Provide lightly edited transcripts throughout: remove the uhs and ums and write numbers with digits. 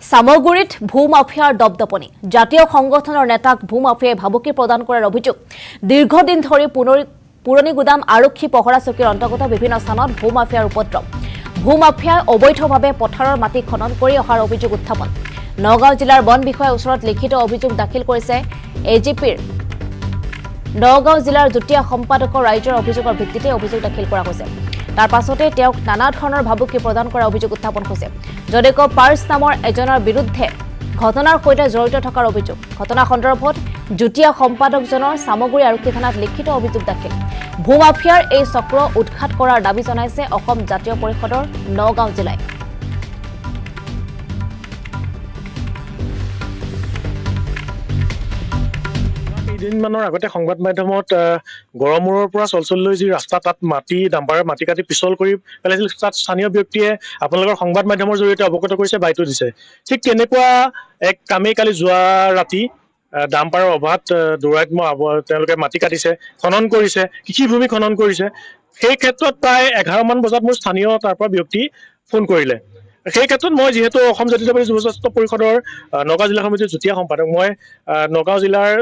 সামগুৰিত ভূমাফিয়াৰ দপদপনি জাতীয় সংগঠনৰ নেতাক ভূমাফিয়াই ভাবুকি প্ৰদান কৰাৰ অভিযোগ দীৰ্ঘদিন ধৰি পুৰণি গুদাম আৰক্ষী পহৰা চকীৰ অন্তৰ্গত বিভিন্ন স্থানত ভূমাফিয়াৰ উপদ্ৰৱ ভূমাফিয়াই অবৈধভাৱে পথাৰৰ মাটি খনন কৰি অহাৰ অভিযোগ উত্থাপন নগাঁও জিলাৰ বন বিষয়াৰ ওচৰত লিখিত অভিযোগ দাখিল কৰিছে এজিপিৰ নগাঁও জিলাৰ যুটীয়া সম্পাদকৰ ৰাইজৰ অভিযোগৰ ভিত্তিতে অভিযোগ দাখিল কৰা হৈছে তাৰ পাছতে তেওঁক নানা ধৰণৰ ভাবুকি প্ৰদান কৰাৰ অভিযোগ উত্থাপন হৈছে যদিও পাৰ্স নামৰ এজনৰ বিৰুদ্ধে ঘটনাৰ সৈতে জড়িত থকাৰ অভিযোগ ঘটনা সন্দৰ্ভত যুটীয়া সম্পাদকজনৰ সামগুৰি আৰক্ষী থানাত লিখিত অভিযোগ দাখিল ভূমাফিয়াৰ এই চক্ৰ উৎখাত কৰাৰ দাবী জনাইছে অসম জাতীয় পৰিষদৰ নগাঁও জিলাই দিনমানৰ আগতে সংবাদ মাধ্যমত গড়মূৰৰ পৰা চলচললৈ যি ৰাস্তা তাত মাটি ডাম্পাৰে মাটি কাটি পিছল কৰি পেলাইছিল তাত স্থানীয় ব্যক্তিয়ে আপোনালোকৰ সংবাদ মাধ্যমৰ জৰিয়তে অৱগত কৰিছে বাইটো দিছে ঠিক তেনেকুৱা এক কামেই কালি যোৱা ৰাতি ডাম্পাৰৰ অভাত দৌৰাত তেওঁলোকে মাটি কাটিছে খনন কৰিছে কৃষিভূমি খনন কৰিছে সেই ক্ষেত্ৰত প্ৰায় 11 মান বজাত মোৰ স্থানীয় তাৰ পৰা ব্যক্তি ফোন কৰিলে সেই ক্ষেত্ৰত মই যেহেতু অসম জাতীয়তাবাদী যুৱ ছাত্ৰ পৰিষদৰ নগাঁও জিলা সমিতিৰ যুটীয়া সম্পাদক মই নগাঁও জিলাৰ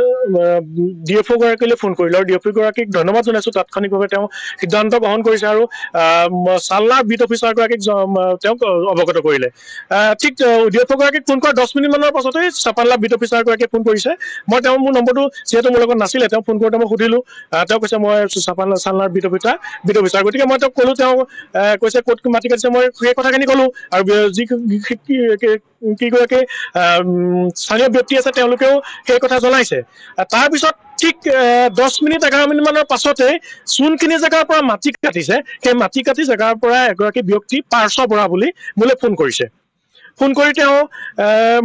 ডিএফঅ গৰাকীলৈ ফোন কৰিলোঁ আৰু ডিএফঅ গৰাকীক ধন্যবাদ জনাইছোঁ তাৎক্ষণিকভাৱে তেওঁ সিদ্ধান্ত গ্ৰহণ কৰিছে আৰু চালনাৰ বিট অফিচাৰ গৰাকীক তেওঁক অৱগত কৰিলে ঠিক ডিএফঅ গৰাকীক ফোন কৰা 10 মিনিটমানৰ পাছতে চাপানলা বিট অফিচাৰ গৰাকীয়ে ফোন কৰিছে মই তেওঁ মোৰ নম্বৰটো যিহেতু মোৰ লগত নাছিলে তেওঁ ফোন কৰোঁতে মই সুধিলোঁ তেওঁ কৈছে মই চালনাৰ বিট অফিচাৰ গতিকে মই তেওঁক ক'লোঁ তেওঁ কৈছে ক'ত মাটি কাটিছে মই সেই কথাখিনি ক'লোঁ আৰু যি কিগৰাকী স্থানীয় ব্যক্তি আছে তেওঁলোকেও সেই কথা জনাইছে তাৰপিছত ঠিক 10 মিনিট 11 মিনিট মানৰ পাছতে যোনখিনি জেগাৰ পৰা মাটি কাটিছে সেই মাটি কাটি জেগাৰ পৰা এগৰাকী ব্যক্তি পাৰ্শ বৰা বুলি মোলৈ ফোন কৰিছে ফোন কৰি তেওঁ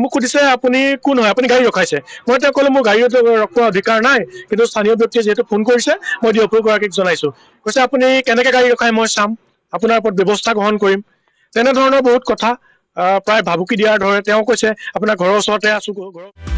মোক সুধিছে আপুনি কোন হয় আপুনি গাড়ী ৰখাইছে মই তেওঁ ক'লো মোৰ গাড়ী ৰখোৱাৰ অধিকাৰ নাই কিন্তু স্থানীয় ব্যক্তিয়ে যিহেতু ফোন কৰিছে মই ডিঅ'পি গৰাকীক জনাইছোঁ কৈছে আপুনি কেনেকৈ গাড়ী ৰখাই মই চাম আপোনাৰ ওপৰত ব্যৱস্থা গ্ৰহণ কৰিম তেনেধৰণৰ বহুত কথা প্ৰায় ভাবুকি দিয়াৰ ধৰে তেওঁ কৈছে আপোনাৰ ঘৰৰ ওচৰতে আছোঁ ঘৰৰ